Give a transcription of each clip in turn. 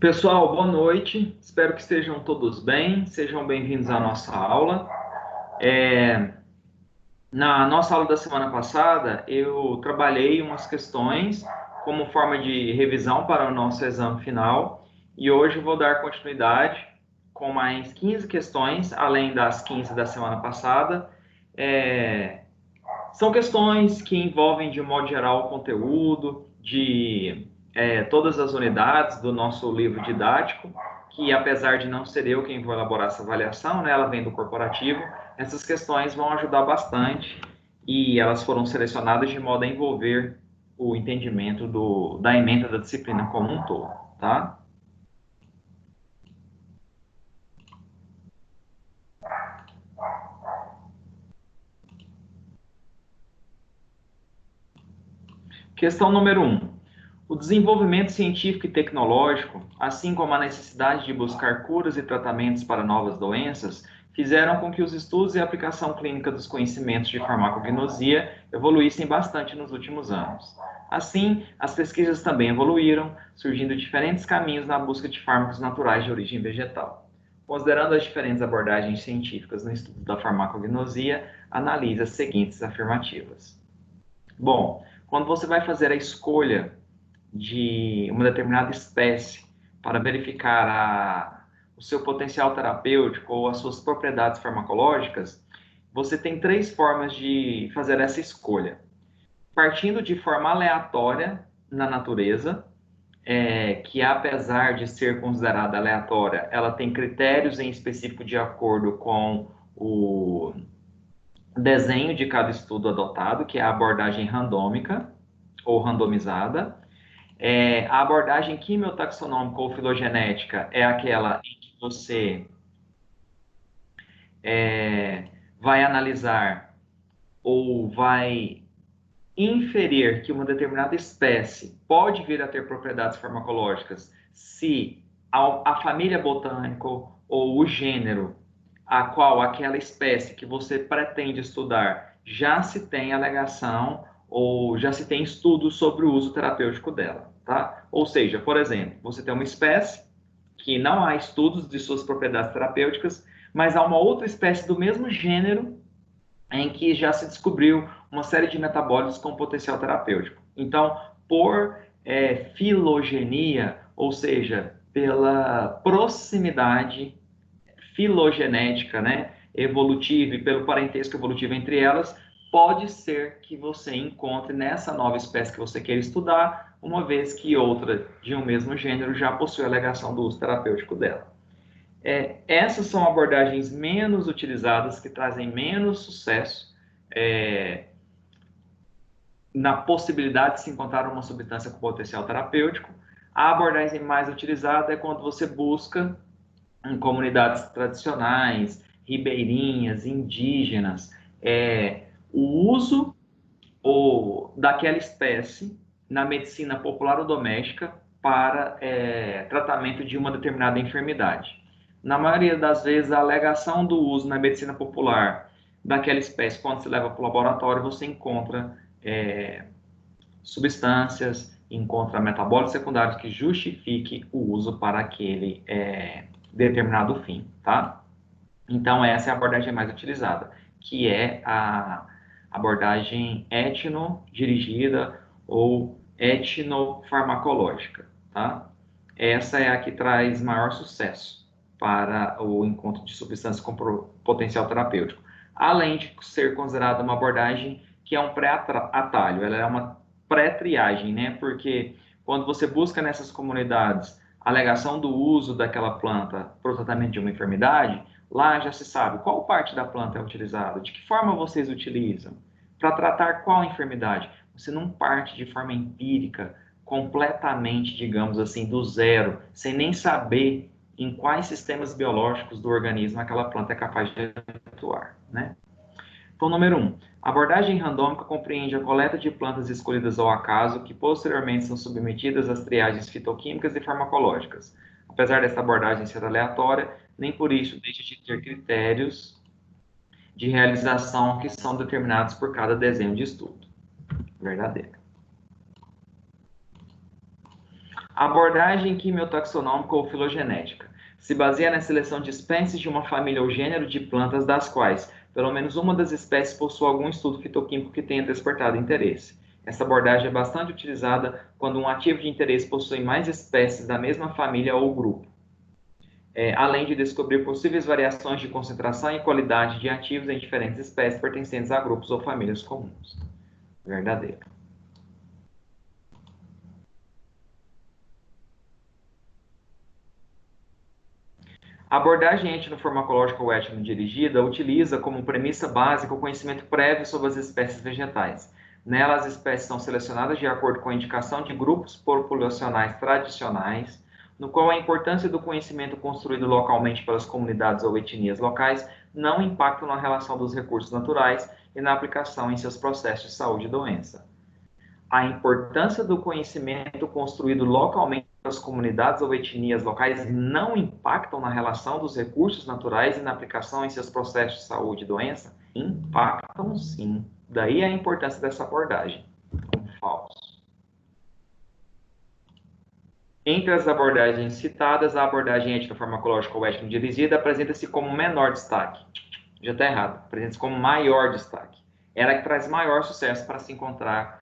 Pessoal, boa noite. Espero que estejam todos bem. Sejam bem-vindos à nossa aula. Na nossa aula da semana passada, eu trabalhei umas questões como forma de revisão para o nosso exame final e hoje eu vou dar continuidade com mais 15 questões, além das 15 da semana passada. São questões que envolvem, de modo geral, o conteúdo de todas as unidades do nosso livro didático, que apesar de não ser eu quem vou elaborar essa avaliação, né, ela vem do corporativo, essas questões vão ajudar bastante e elas foram selecionadas de modo a envolver o entendimento da ementa da disciplina como um todo, tá? Questão número 1. O desenvolvimento científico e tecnológico, assim como a necessidade de buscar curas e tratamentos para novas doenças, fizeram com que os estudos e a aplicação clínica dos conhecimentos de farmacognosia evoluíssem bastante nos últimos anos. Assim, as pesquisas também evoluíram, surgindo diferentes caminhos na busca de fármacos naturais de origem vegetal. Considerando as diferentes abordagens científicas no estudo da farmacognosia, analise as seguintes afirmativas. Bom, quando você vai fazer a escolha de uma determinada espécie para verificar o seu potencial terapêutico ou as suas propriedades farmacológicas, você tem três formas de fazer essa escolha. Partindo de forma aleatória na natureza, que apesar de ser considerada aleatória, ela tem critérios em específico de acordo com o desenho de cada estudo adotado, que é a abordagem randômica ou randomizada. A abordagem quimiotaxonômica ou filogenética é aquela em que você vai analisar ou vai inferir que uma determinada espécie pode vir a ter propriedades farmacológicas se a família botânica ou o gênero a qual aquela espécie que você pretende estudar já se tem alegação ou já se tem estudos sobre o uso terapêutico dela, tá? Ou seja, por exemplo, você tem uma espécie que não há estudos de suas propriedades terapêuticas, mas há uma outra espécie do mesmo gênero em que já se descobriu uma série de metabólitos com potencial terapêutico. Então, por filogenia, ou seja, pela proximidade filogenética, né, evolutiva e pelo parentesco evolutivo entre elas, pode ser que você encontre nessa nova espécie que você quer estudar, uma vez que outra de um mesmo gênero já possui a alegação do uso terapêutico dela. Essas são abordagens menos utilizadas, que trazem menos sucesso na possibilidade de se encontrar uma substância com potencial terapêutico. A abordagem mais utilizada é quando você busca em comunidades tradicionais, ribeirinhas, indígenas, o uso daquela espécie na medicina popular ou doméstica para tratamento de uma determinada enfermidade. Na maioria das vezes, a alegação do uso na medicina popular daquela espécie, quando se leva para o laboratório, você encontra substâncias, encontra metabólitos secundários que justifiquem o uso para aquele determinado fim, tá? Então, essa é a abordagem mais utilizada, que é a abordagem etno-dirigida ou etnofarmacológica, tá? Essa é a que traz maior sucesso para o encontro de substâncias com potencial terapêutico, além de ser considerada uma abordagem que é um pré-atalho, ela é uma pré-triagem, né? Porque quando você busca nessas comunidades a alegação do uso daquela planta para o tratamento de uma enfermidade, lá já se sabe qual parte da planta é utilizada, de que forma vocês utilizam, para tratar qual enfermidade. Você não parte de forma empírica, completamente, digamos assim, do zero, sem nem saber em quais sistemas biológicos do organismo aquela planta é capaz de atuar, né? Então, número 1. A abordagem randômica compreende a coleta de plantas escolhidas ao acaso que posteriormente são submetidas às triagens fitoquímicas e farmacológicas. Apesar desta abordagem ser aleatória, nem por isso deixa de ter critérios de realização que são determinados por cada desenho de estudo. Verdadeiro. A abordagem quimiotaxonômica ou filogenética se baseia na seleção de espécies de uma família ou gênero de plantas das quais pelo menos uma das espécies possui algum estudo fitoquímico que tenha despertado interesse. Essa abordagem é bastante utilizada quando um ativo de interesse possui mais espécies da mesma família ou grupo, além de descobrir possíveis variações de concentração e qualidade de ativos em diferentes espécies pertencentes a grupos ou famílias comuns. Verdadeiro. A abordagem etnofarmacológica ou etnodirigida utiliza como premissa básica o conhecimento prévio sobre as espécies vegetais. Nela, as espécies são selecionadas de acordo com a indicação de grupos populacionais tradicionais, no qual a importância do conhecimento construído localmente pelas comunidades ou etnias locais não impacta na relação dos recursos naturais e na aplicação em seus processos de saúde e doença. A importância do conhecimento construído localmente pelas comunidades ou etnias locais não impactam na relação dos recursos naturais e na aplicação em seus processos de saúde e doença? Impactam sim. Daí a importância dessa abordagem. Falso. Entre as abordagens citadas, a abordagem etnofarmacológica ou etnodirigida apresenta-se como menor destaque. Já está errado. Apresenta-se como maior destaque. Ela que traz maior sucesso para se encontrar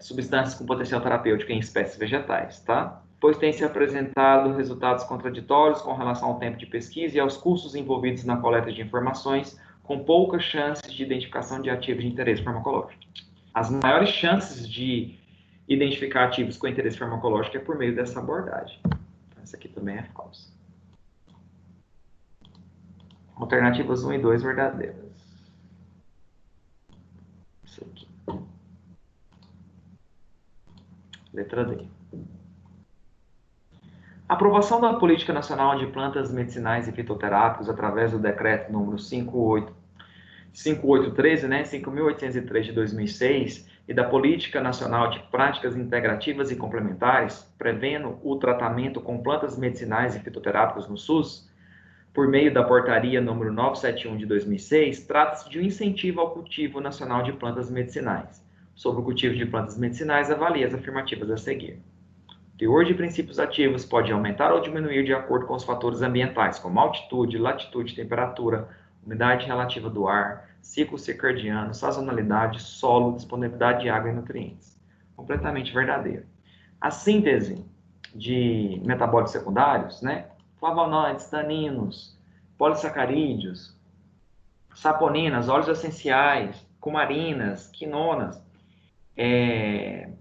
substâncias com potencial terapêutico em espécies vegetais, tá? Pois tem se apresentado resultados contraditórios com relação ao tempo de pesquisa e aos custos envolvidos na coleta de informações, com poucas chances de identificação de ativos de interesse farmacológico. As maiores chances de identificar ativos com interesse farmacológico é por meio dessa abordagem. Essa aqui também é falsa. Alternativas 1 e 2 verdadeiras. Isso aqui. Letra D. A aprovação da Política Nacional de Plantas Medicinais e Fitoterápicos através do Decreto número 5813, né, 5.803 de 2006, e da Política Nacional de Práticas Integrativas e Complementares, prevendo o tratamento com plantas medicinais e fitoterápicos no SUS, por meio da Portaria número 971 de 2006, trata-se de um incentivo ao cultivo nacional de plantas medicinais. Sobre o cultivo de plantas medicinais, avalie as afirmativas a seguir. O teor de princípios ativos pode aumentar ou diminuir de acordo com os fatores ambientais, como altitude, latitude, temperatura, umidade relativa do ar, ciclo circadiano, sazonalidade, solo, disponibilidade de água e nutrientes. Completamente verdadeiro. A síntese de metabólitos secundários, né? Flavonoides, taninos, polissacarídeos, saponinas, óleos essenciais, cumarinas, quinonas,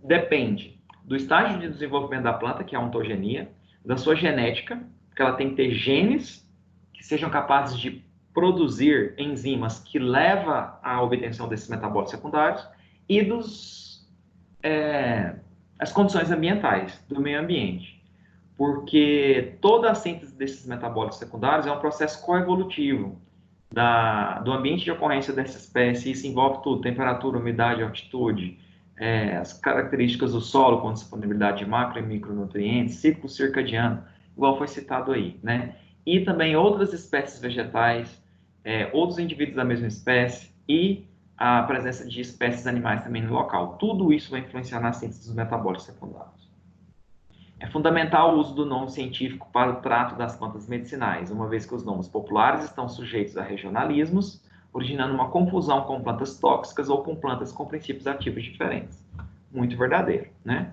depende do estágio de desenvolvimento da planta, que é a ontogenia, da sua genética, porque ela tem que ter genes que sejam capazes de produzir enzimas que levam à obtenção desses metabólitos secundários, e as condições ambientais, do meio ambiente. Porque toda a síntese desses metabólitos secundários é um processo coevolutivo do ambiente de ocorrência dessa espécie. Isso envolve tudo: temperatura, umidade, altitude, as características do solo com disponibilidade de macro e micronutrientes, ciclo circadiano, igual foi citado aí, né? E também outras espécies vegetais, outros indivíduos da mesma espécie e a presença de espécies animais também no local. Tudo isso vai influenciar na síntese dos metabólitos secundários. É fundamental o uso do nome científico para o trato das plantas medicinais, uma vez que os nomes populares estão sujeitos a regionalismos, originando uma confusão com plantas tóxicas ou com plantas com princípios ativos diferentes. Muito verdadeiro, né?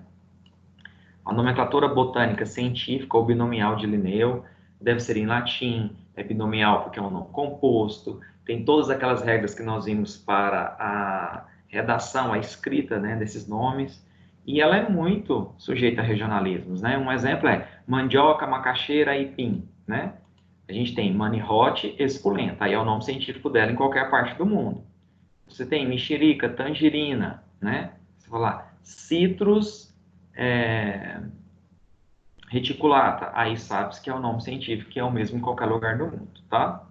A nomenclatura botânica científica ou binomial de Linneu deve ser em latim, é binomial porque é um nome composto, tem todas aquelas regras que nós vimos para a redação, a escrita, né, desses nomes, e ela é muito sujeita a regionalismos, né? Um exemplo é mandioca, macaxeira, aipim, né? A gente tem manirote esculenta, aí é o nome científico dela em qualquer parte do mundo. Você tem mexerica, tangerina, né? Você falar citrus reticulata, aí sabe-se que é o nome científico, que é o mesmo em qualquer lugar do mundo, tá?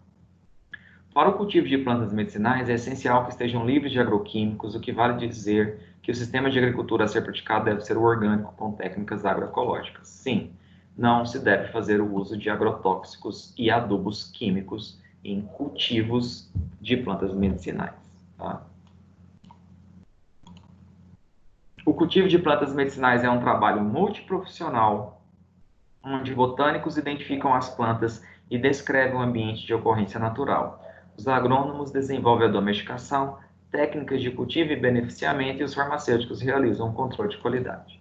Para o cultivo de plantas medicinais, é essencial que estejam livres de agroquímicos, o que vale dizer que o sistema de agricultura a ser praticado deve ser o orgânico com técnicas agroecológicas. Sim, não se deve fazer o uso de agrotóxicos e adubos químicos em cultivos de plantas medicinais. Tá? O cultivo de plantas medicinais é um trabalho multiprofissional, onde botânicos identificam as plantas e descrevem o ambiente de ocorrência natural. Os agrônomos desenvolvem a domesticação, técnicas de cultivo e beneficiamento, e os farmacêuticos realizam o controle de qualidade.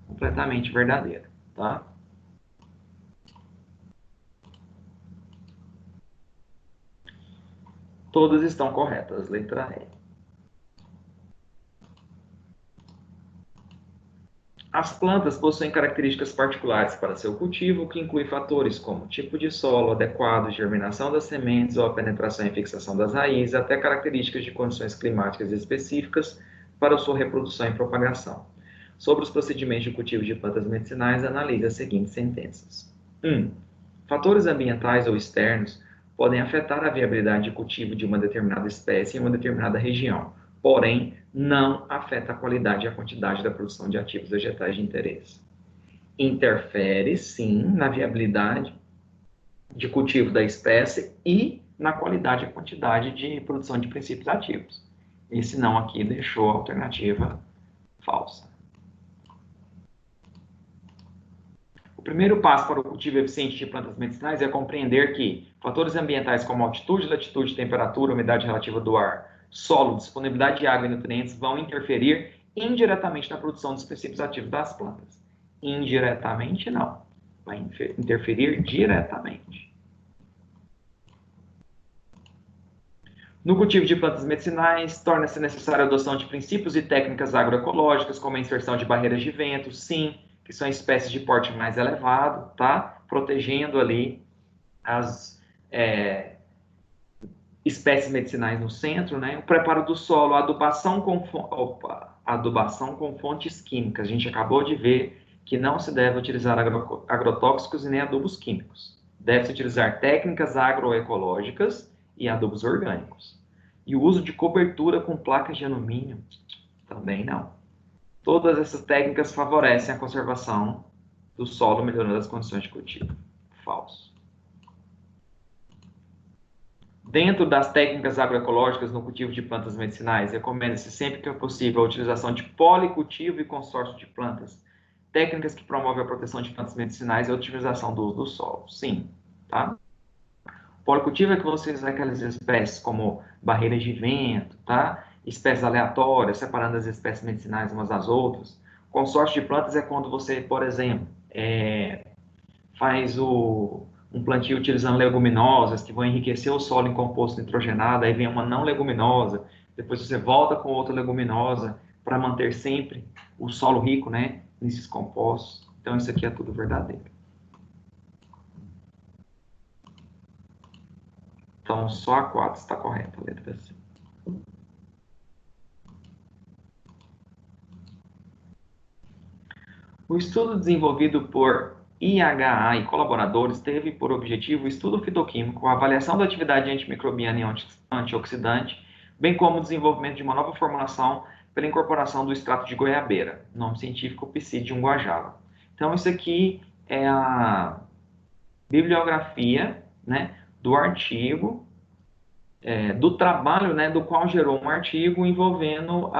Completamente verdadeiro, tá? Todas estão corretas, letra E. As plantas possuem características particulares para seu cultivo, o que inclui fatores como tipo de solo adequado, germinação das sementes ou a penetração e fixação das raízes, até características de condições climáticas específicas para sua reprodução e propagação. Sobre os procedimentos de cultivo de plantas medicinais, analise as seguintes sentenças. 1. Fatores ambientais ou externos podem afetar a viabilidade de cultivo de uma determinada espécie em uma determinada região, porém, não afeta a qualidade e a quantidade da produção de ativos vegetais de interesse. Interfere, sim, na viabilidade de cultivo da espécie e na qualidade e quantidade de produção de princípios ativos. Esse não aqui deixou a alternativa falsa. O primeiro passo para o cultivo eficiente de plantas medicinais é compreender que fatores ambientais como altitude, latitude, temperatura, umidade relativa do ar, solo, disponibilidade de água e nutrientes vão interferir indiretamente na produção dos princípios ativos das plantas. Indiretamente, não. Vai interferir diretamente. No cultivo de plantas medicinais, torna-se necessária a adoção de princípios e técnicas agroecológicas, como a inserção de barreiras de vento, sim, que são espécies de porte mais elevado, tá? Protegendo ali as espécies medicinais no centro, né? O preparo do solo, a adubação com fontes químicas. A gente acabou de ver que não se deve utilizar agrotóxicos e nem adubos químicos. Deve-se utilizar técnicas agroecológicas e adubos orgânicos. E o uso de cobertura com placas de alumínio, também não. Todas essas técnicas favorecem a conservação do solo, melhorando as condições de cultivo. Falso. Dentro das técnicas agroecológicas no cultivo de plantas medicinais, recomenda-se sempre que é possível a utilização de policultivo e consórcio de plantas. Técnicas que promovem a proteção de plantas medicinais e a utilização do uso do solo. Sim, tá? Policultivo é que você usa aquelas espécies como barreiras de vento, tá? Espécies aleatórias, separando as espécies medicinais umas das outras. Consórcio de plantas é quando você, por exemplo, faz um plantio utilizando leguminosas que vão enriquecer o solo em composto nitrogenado, aí vem uma não leguminosa, depois você volta com outra leguminosa para manter sempre o solo rico, né, nesses compostos. Então isso aqui é tudo verdadeiro. Então só a 4 está correta, a letra C. O estudo desenvolvido por IHA e colaboradores teve por objetivo o estudo fitoquímico, a avaliação da atividade antimicrobiana e antioxidante, bem como o desenvolvimento de uma nova formulação pela incorporação do extrato de goiabeira, nome científico Psidium guajava. Então, isso aqui é a bibliografia, né, do artigo, do trabalho, né, do qual gerou um artigo envolvendo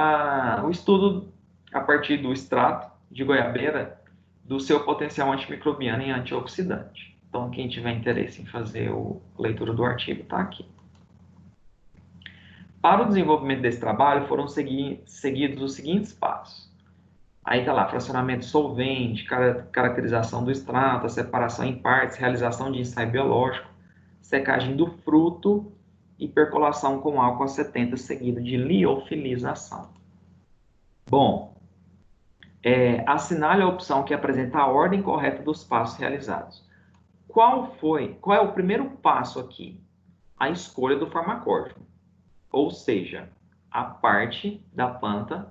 o estudo a partir do extrato de goiabeira do seu potencial antimicrobiano e antioxidante. Então, quem tiver interesse em fazer a leitura do artigo, está aqui. Para o desenvolvimento desse trabalho, foram seguidos os seguintes passos. Aí está lá, fracionamento solvente, caracterização do extrato, a separação em partes, realização de ensaio biológico, secagem do fruto e percolação com álcool a 70, seguido de liofilização. Bom, assinale a opção que apresenta a ordem correta dos passos realizados. Qual é o primeiro passo aqui? A escolha do farmacótipo, ou seja, a parte da planta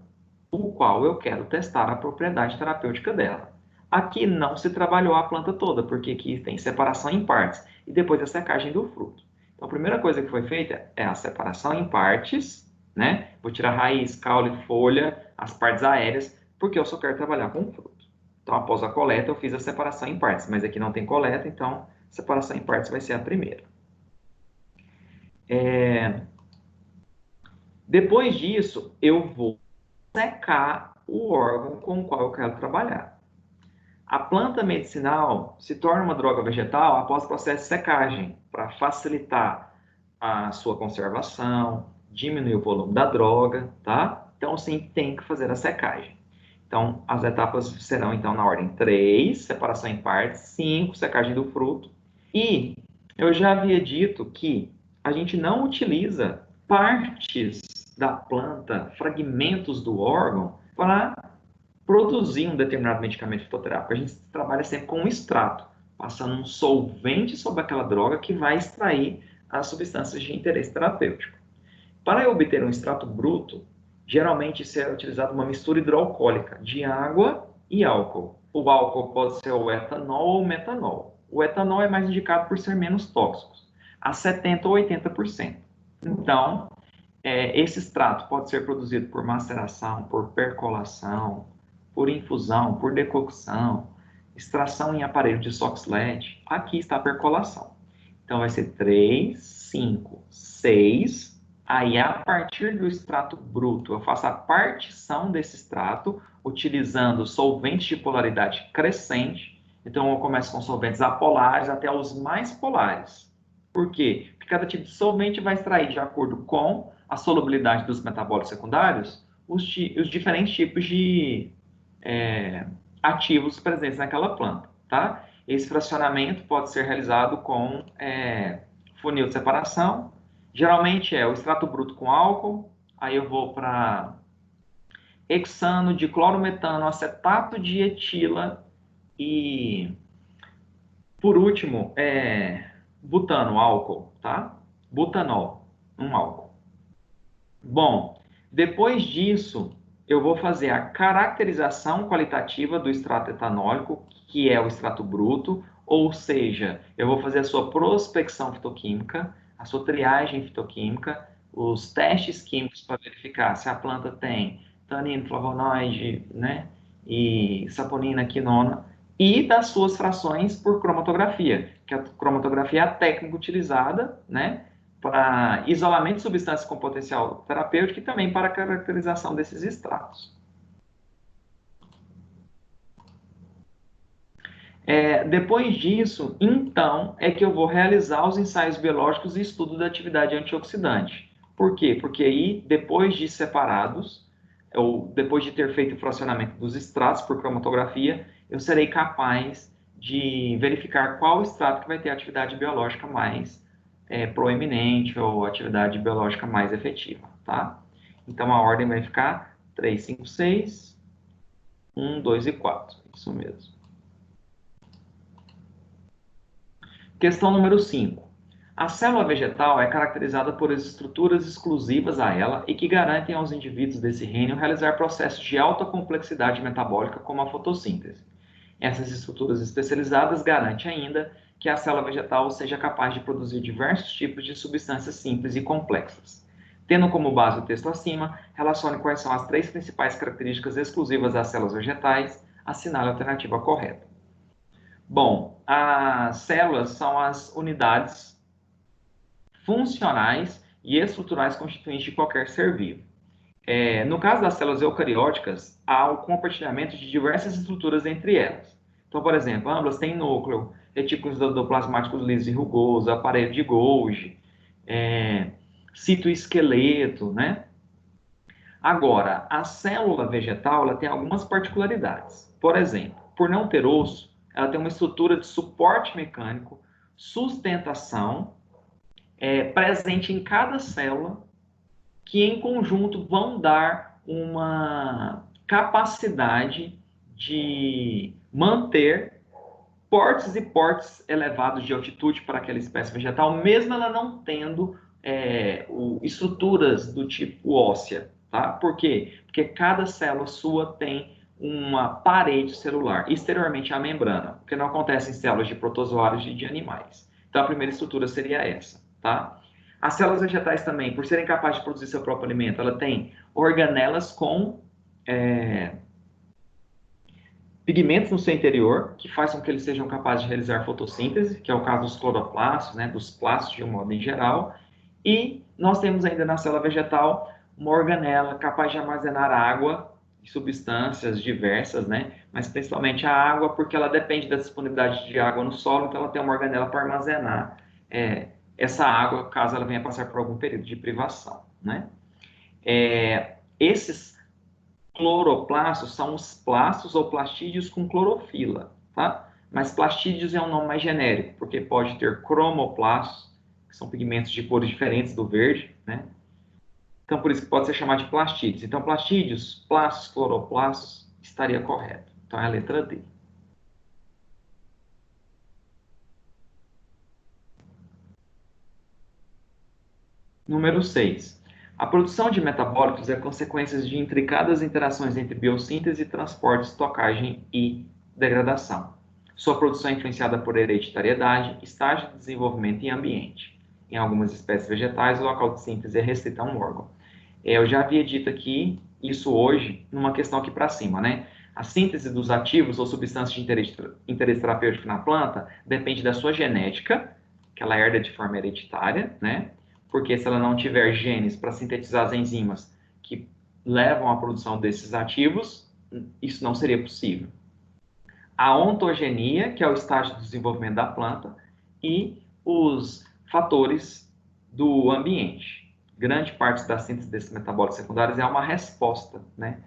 o qual eu quero testar a propriedade terapêutica dela. Aqui não se trabalhou a planta toda, porque aqui tem separação em partes e depois a secagem do fruto. Então, a primeira coisa que foi feita é a separação em partes, né? Vou tirar raiz, caule, folha, as partes aéreas, porque eu só quero trabalhar com o fruto. Então, após a coleta, eu fiz a separação em partes, mas aqui não tem coleta, então, separação em partes vai ser a primeira. Depois disso, eu vou secar o órgão com o qual eu quero trabalhar. A planta medicinal se torna uma droga vegetal após o processo de secagem, para facilitar a sua conservação, diminuir o volume da droga, tá? Então, sim, tem que fazer a secagem. Então, as etapas serão, então, na ordem 3, separação em partes, 5, secagem do fruto. E eu já havia dito que a gente não utiliza partes da planta, fragmentos do órgão, para produzir um determinado medicamento fitoterápico. A gente trabalha sempre com um extrato, passando um solvente sobre aquela droga que vai extrair as substâncias de interesse terapêutico. Para eu obter um extrato bruto, geralmente será utilizada uma mistura hidroalcoólica de água e álcool. O álcool pode ser o etanol ou o metanol. O etanol é mais indicado por ser menos tóxico, a 70% ou 80%. Então, esse extrato pode ser produzido por maceração, por percolação, por infusão, por decocção, extração em aparelho de Soxhlet. Aqui está a percolação. Então, vai ser 3, 5, 6. Aí, a partir do extrato bruto, eu faço a partição desse extrato, utilizando solventes de polaridade crescente. Então, eu começo com solventes apolares até os mais polares. Por quê? Porque cada tipo de solvente vai extrair, de acordo com a solubilidade dos metabólicos secundários, os diferentes tipos de ativos presentes naquela planta, tá? Esse fracionamento pode ser realizado com funil de separação. Geralmente é o extrato bruto com álcool, aí eu vou para hexano de clorometano, acetato de etila e, por último, butano, álcool, tá? Butanol, um álcool. Bom, depois disso, eu vou fazer a caracterização qualitativa do extrato etanólico, que é o extrato bruto, ou seja, eu vou fazer a sua prospecção fitoquímica, a sua triagem fitoquímica, os testes químicos para verificar se a planta tem tanino, flavonoide, né, e saponina, quinona, e das suas frações por cromatografia, que a cromatografia é a técnica utilizada, né, para isolamento de substâncias com potencial terapêutico e também para a caracterização desses extratos. Depois disso, então, é que eu vou realizar os ensaios biológicos e estudo da atividade antioxidante. Por quê? Porque aí, depois de separados, ou depois de ter feito o fracionamento dos extratos por cromatografia, eu serei capaz de verificar qual extrato que vai ter a atividade biológica mais proeminente ou atividade biológica mais efetiva, tá? Então, a ordem vai ficar 3, 5, 6, 1, 2 e 4. Isso mesmo. Questão número 5. A célula vegetal é caracterizada por estruturas exclusivas a ela e que garantem aos indivíduos desse reino realizar processos de alta complexidade metabólica, como a fotossíntese. Essas estruturas especializadas garantem ainda que a célula vegetal seja capaz de produzir diversos tipos de substâncias simples e complexas. Tendo como base o texto acima, relacione quais são as 3 principais características exclusivas das células vegetais, assinale a alternativa correta. Bom, as células são as unidades funcionais e estruturais constituintes de qualquer ser vivo. No caso das células eucarióticas, há o compartilhamento de diversas estruturas entre elas. Então, por exemplo, ambas têm núcleo, retículos endoplasmáticos lisos e rugosos, aparelho de Golgi, citoesqueleto, né? Agora, a célula vegetal ela tem algumas particularidades. Por exemplo, por não ter osso, ela tem uma estrutura de suporte mecânico, sustentação, presente em cada célula, que em conjunto vão dar uma capacidade de manter portes e portes elevados de altitude para aquela espécie vegetal, mesmo ela não tendo estruturas do tipo óssea, tá? Por quê? Porque cada célula sua tem uma parede celular, exteriormente à membrana, o que não acontece em células de protozoários e de animais. Então, a primeira estrutura seria essa, tá? As células vegetais também, por serem capazes de produzir seu próprio alimento, ela tem organelas com pigmentos no seu interior, que faz com que eles sejam capazes de realizar fotossíntese, que é o caso dos cloroplastos, né, dos plastos de um modo em geral. E nós temos ainda na célula vegetal uma organela capaz de armazenar água substâncias diversas, né? Mas principalmente a água, porque ela depende da disponibilidade de água no solo, então ela tem uma organela para armazenar essa água, caso ela venha passar por algum período de privação, né? Esses cloroplastos são os plastos ou plastídeos com clorofila, tá? Mas plastídeos é um nome mais genérico, porque pode ter cromoplastos, que são pigmentos de cores diferentes do verde, né? Então, por isso que pode ser chamado de plastídeos. Então, plastídeos, plastos, cloroplastos, estaria correto. Então, é a letra D. Número 6. A produção de metabólitos é consequência de intricadas interações entre biossíntese, transporte, estocagem e degradação. Sua produção é influenciada por hereditariedade, estágio de desenvolvimento e ambiente. Em algumas espécies vegetais, o local de síntese é restrito a um órgão. Eu já havia dito aqui isso hoje, numa questão aqui para cima, né? A síntese dos ativos ou substâncias de interesse terapêutico na planta depende da sua genética, que ela herda de forma hereditária, né? Porque se ela não tiver genes para sintetizar as enzimas que levam à produção desses ativos, isso não seria possível. A ontogenia, que é o estágio de desenvolvimento da planta, e os fatores do ambiente. Grande parte da síntese desses metabólicos secundários é uma resposta, né,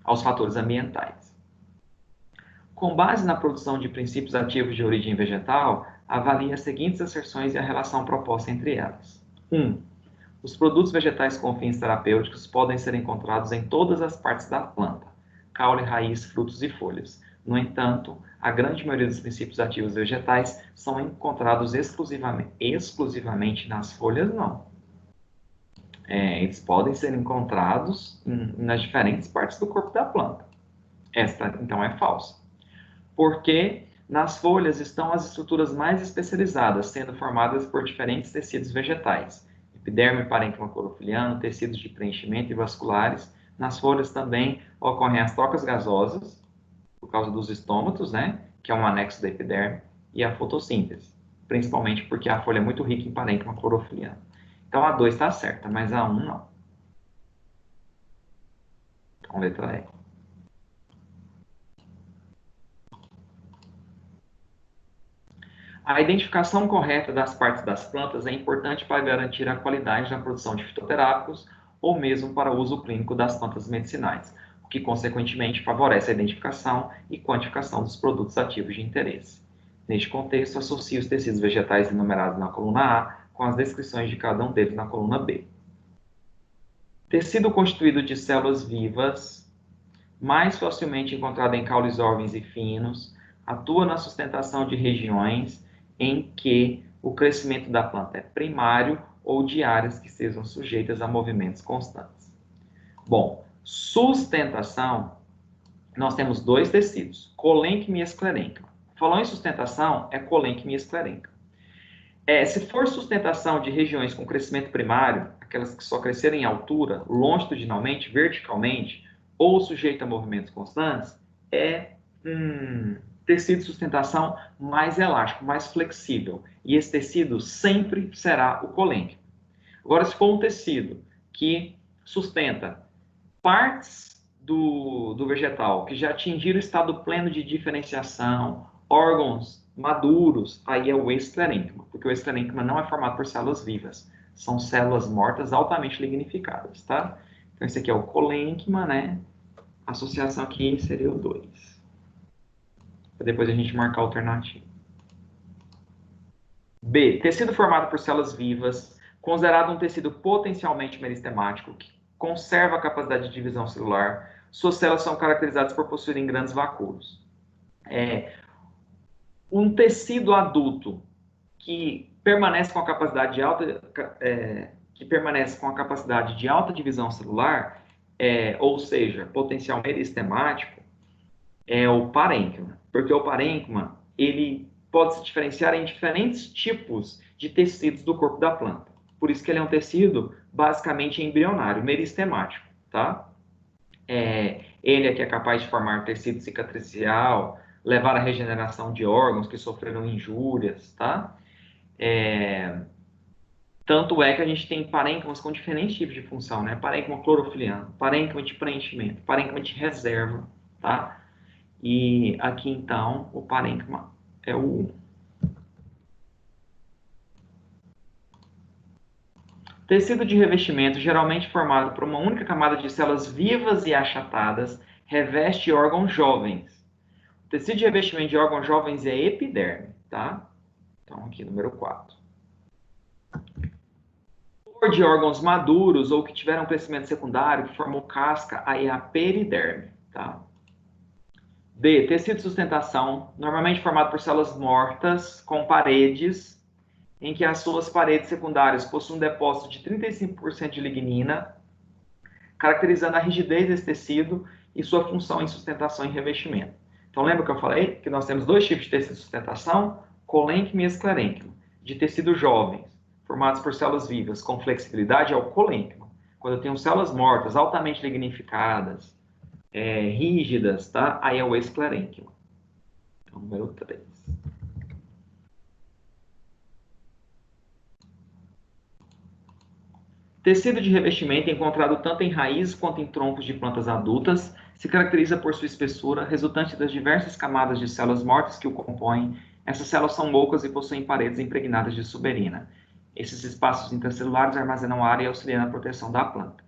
aos fatores ambientais. Com base na produção de princípios ativos de origem vegetal, avalie as seguintes asserções e a relação proposta entre elas. 1. Os produtos vegetais com fins terapêuticos podem ser encontrados em todas as partes da planta, caule, raiz, frutos e folhas. No entanto, a grande maioria dos princípios ativos vegetais são encontrados exclusivamente nas folhas, não. Eles podem ser encontrados nas diferentes partes do corpo da planta. Esta, então, é falsa. Porque nas folhas estão as estruturas mais especializadas, sendo formadas por diferentes tecidos vegetais. Epiderme, parênquima clorofiliano, tecidos de preenchimento e vasculares. Nas folhas também ocorrem as trocas gasosas, por causa dos estômatos, né, que é um anexo da epiderme, e a fotossíntese, principalmente porque a folha é muito rica em parênquima clorofiliano. Então, a 2 está certa, mas a 1 não. Então, letra E. A identificação correta das partes das plantas é importante para garantir a qualidade da produção de fitoterápicos ou mesmo para o uso clínico das plantas medicinais, o que, consequentemente, favorece a identificação e quantificação dos produtos ativos de interesse. Neste contexto, associe os tecidos vegetais enumerados na coluna A com as descrições de cada um deles na coluna B. Tecido constituído de células vivas, mais facilmente encontrado em caules órgãos e finos, atua na sustentação de regiões em que o crescimento da planta é primário ou de áreas que sejam sujeitas a movimentos constantes. Bom, sustentação, nós temos dois tecidos, colênquima e esclerênquima. Falou em sustentação, é colênquima e esclerênquima. Se for sustentação de regiões com crescimento primário, aquelas que só cresceram em altura, longitudinalmente, verticalmente, ou sujeito a movimentos constantes, é tecido de sustentação mais elástico, mais flexível. E esse tecido sempre será o colênquimo. Agora, se for um tecido que sustenta partes do vegetal que já atingiram o estado pleno de diferenciação, órgãos maduros, aí é o esclerênquima, porque o esclerênquima não é formado por células vivas, são células mortas altamente lignificadas, tá? Então, esse aqui é o colênquima, né? A associação aqui seria o 2. Para depois a gente marcar a alternativa. B. Tecido formado por células vivas, considerado um tecido potencialmente meristemático, que conserva a capacidade de divisão celular. Suas células são caracterizadas por possuírem grandes vacúolos. Um tecido adulto que permanece com a capacidade de alta divisão celular, ou seja, potencial meristemático, é o parênquima, porque o parênquima ele pode se diferenciar em diferentes tipos de tecidos do corpo da planta. Por isso que ele é um tecido basicamente embrionário, meristemático, tá? Ele é que é capaz de formar tecido cicatricial, levar à regeneração de órgãos que sofreram injúrias, tá? Tanto é que a gente tem parênquimas com diferentes tipos de função, né? Parênquima clorofiliano, parênquima de preenchimento, parênquima de reserva, tá? E aqui, então, o parênquima é o 1. Tecido de revestimento, geralmente formado por uma única camada de células vivas e achatadas, reveste órgãos jovens. O tecido de revestimento de órgãos jovens é epiderme, tá? Então, aqui, número 4. De órgãos maduros ou que tiveram crescimento secundário, que formou casca, aí é a periderme, tá? D. Tecido de sustentação, normalmente formado por células mortas com paredes, em que as suas paredes secundárias possuem um depósito de 35% de lignina, caracterizando a rigidez desse tecido e sua função em sustentação e revestimento. Então, lembra que eu falei que nós temos dois tipos de tecido de sustentação, colênquima e esclerênquima, de tecidos jovens, formados por células vivas com flexibilidade, é o colênquima. Quando eu tenho células mortas, altamente lignificadas, rígidas, tá? Aí é o esclerênquima. Então, número 3. Tecido de revestimento encontrado tanto em raízes quanto em troncos de plantas adultas, se caracteriza por sua espessura, resultante das diversas camadas de células mortas que o compõem. Essas células são ocas e possuem paredes impregnadas de suberina. Esses espaços intracelulares armazenam ar e auxiliam na proteção da planta.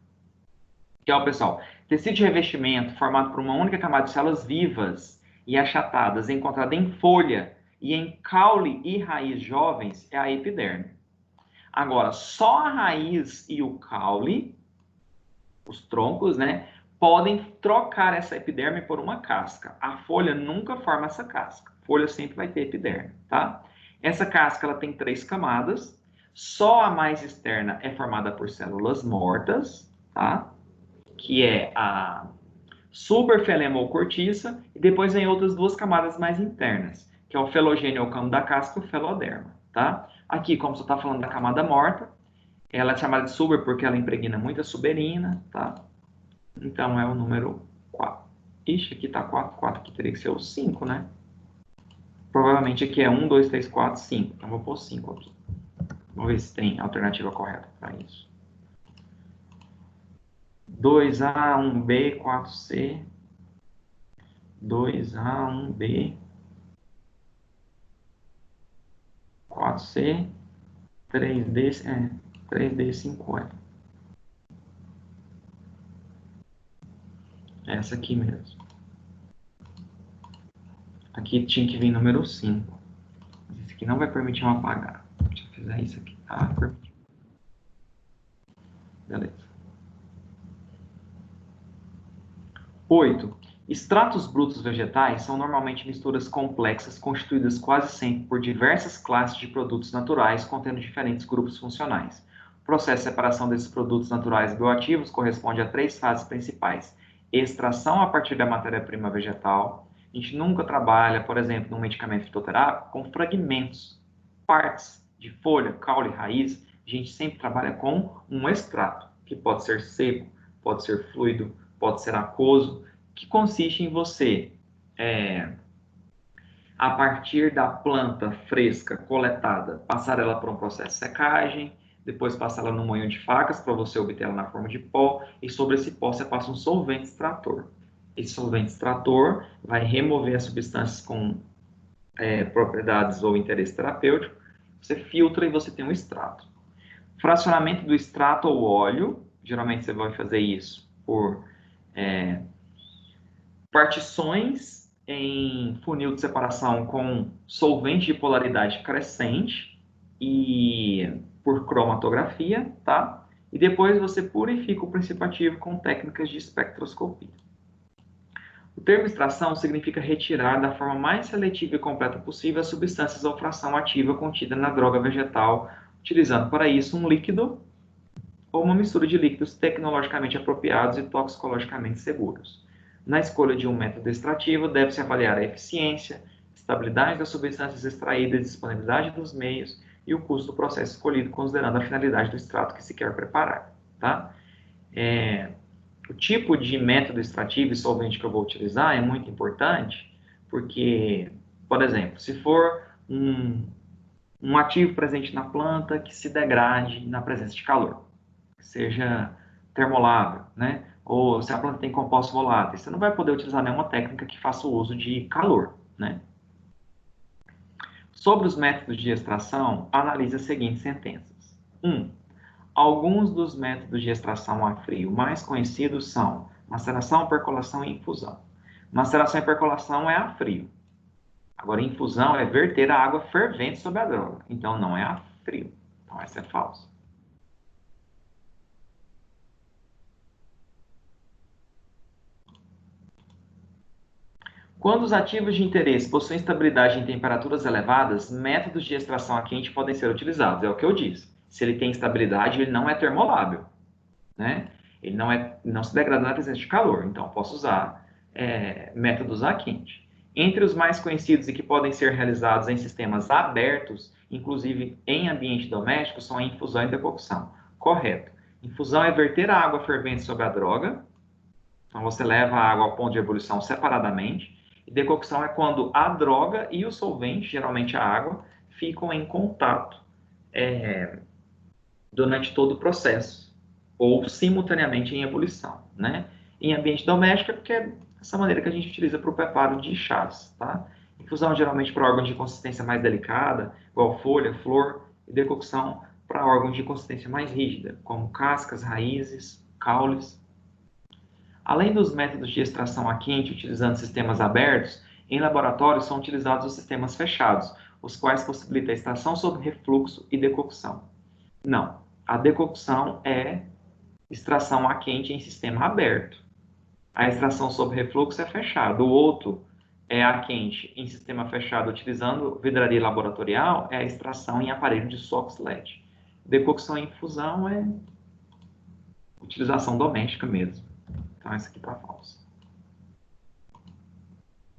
Aqui, ó, pessoal, tecido de revestimento formado por uma única camada de células vivas e achatadas, encontrada em folha e em caule e raiz jovens, é a epiderme. Agora, só a raiz e o caule, os troncos, né, podem trocar essa epiderme por uma casca. A folha nunca forma essa casca. A folha sempre vai ter epiderme, tá? Essa casca ela tem 3 camadas. Só a mais externa é formada por células mortas, tá? Que é a superfilema ou cortiça, e depois vem outras 2 camadas mais internas, que é o felogênio ou camo da casca e o feloderma, tá? Aqui, como você está falando da camada morta, ela é chamada de suber porque ela impregna muita suberina, tá? Então é o número 4. Ixi, aqui tá 4, 4 aqui teria que ser o 5, né? Provavelmente aqui é 1, 2, 3, 4, 5. Então vou pôr 5 aqui. Vamos ver se tem alternativa correta para isso. 2A, 1B, 4C. 2A, 1B. 4C. 3D, 3D, 5E. Essa aqui mesmo. Aqui tinha que vir número 5. Esse aqui não vai permitir eu apagar. Se eu fizer isso aqui. Ah, permitiu. Beleza. 8. Extratos brutos vegetais são normalmente misturas complexas constituídas quase sempre por diversas classes de produtos naturais contendo diferentes grupos funcionais. O processo de separação desses produtos naturais bioativos corresponde a 3 fases principais. Extração a partir da matéria-prima vegetal. A gente nunca trabalha, por exemplo, num medicamento fitoterápico com fragmentos, partes de folha, caule, raiz. A gente sempre trabalha com um extrato, que pode ser seco, pode ser fluido, pode ser aquoso, que consiste em você, a partir da planta fresca coletada, passar ela por um processo de secagem, depois passar ela no moinho de facas para você obter ela na forma de pó, e sobre esse pó você passa um solvente extrator. Esse solvente extrator vai remover as substâncias com propriedades ou interesse terapêutico, você filtra e você tem um extrato. Fracionamento do extrato ou óleo, geralmente você vai fazer isso por partições em funil de separação com solvente de polaridade crescente e por cromatografia, tá? E depois você purifica o princípio ativo com técnicas de espectroscopia. O termo extração significa retirar da forma mais seletiva e completa possível as substâncias ou fração ativa contida na droga vegetal, utilizando para isso um líquido ou uma mistura de líquidos tecnologicamente apropriados e toxicologicamente seguros. Na escolha de um método extrativo, deve-se avaliar a eficiência, estabilidade das substâncias extraídas, disponibilidade dos meios e o custo do processo escolhido, considerando a finalidade do extrato que se quer preparar. Tá? O tipo de método extrativo e solvente que eu vou utilizar é muito importante, porque, por exemplo, se for um Um ativo presente na planta que se degrade na presença de calor, que seja termolável, né? Ou se a planta tem compostos voláteis, você não vai poder utilizar nenhuma técnica que faça o uso de calor, né? Sobre os métodos de extração, analise as seguintes sentenças. 1. Alguns dos métodos de extração a frio mais conhecidos são maceração, percolação e infusão. Maceração e percolação é a frio. Agora, infusão é verter a água fervente sobre a droga. Então, não é a frio. Então, essa é falsa. Quando os ativos de interesse possuem estabilidade em temperaturas elevadas, métodos de extração a quente podem ser utilizados. É o que eu disse. Se ele tem estabilidade, ele não é termolável, né? Ele não se degrada na presença de calor. Então, posso usar métodos a quente. Entre os mais conhecidos e que podem ser realizados em sistemas abertos, inclusive em ambiente doméstico, são a infusão e decocção. Correto. Infusão é verter a água fervente sobre a droga. Então, você leva a água ao ponto de ebulição separadamente. E decocção é quando a droga e o solvente, geralmente a água, ficam em contato durante todo o processo, ou simultaneamente em ebulição, né? Em ambiente doméstico é porque é essa maneira que a gente utiliza para o preparo de chás, tá? Infusão geralmente para órgãos de consistência mais delicada, igual folha, flor, e decocção para órgãos de consistência mais rígida, como cascas, raízes, caules. Além dos métodos de extração a quente utilizando sistemas abertos, em laboratório são utilizados os sistemas fechados, os quais possibilitam a extração sob refluxo e decocção. Não, a decocção é extração a quente em sistema aberto. A extração sob refluxo é fechado. O outro é a quente em sistema fechado utilizando vidraria laboratorial, é a extração em aparelho de SOx LED. Decocção em infusão é utilização doméstica mesmo. Então, essa aqui está falsa.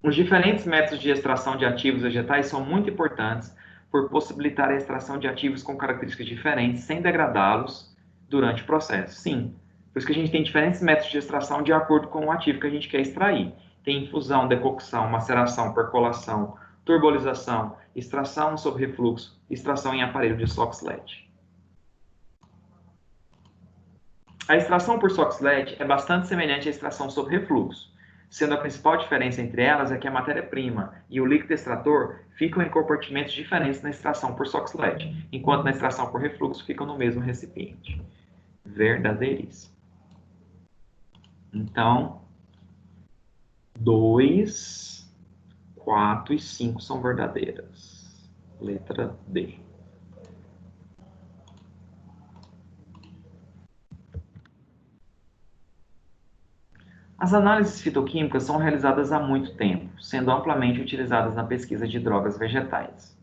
Os diferentes métodos de extração de ativos vegetais são muito importantes por possibilitar a extração de ativos com características diferentes sem degradá-los durante o processo. Sim, por isso que a gente tem diferentes métodos de extração de acordo com o ativo que a gente quer extrair. Tem infusão, decocção, maceração, percolação, turbolização, extração sob refluxo, extração em aparelho de SOx LED. A extração por SOx LED é bastante semelhante à extração sob refluxo, sendo a principal diferença entre elas é que a matéria-prima e o líquido extrator ficam em compartimentos diferentes na extração por SOx LED, enquanto na extração por refluxo ficam no mesmo recipiente. Verdadeiríssimo. Então, 2, 4 e 5 são verdadeiras. Letra D. As análises fitoquímicas são realizadas há muito tempo, sendo amplamente utilizadas na pesquisa de drogas vegetais.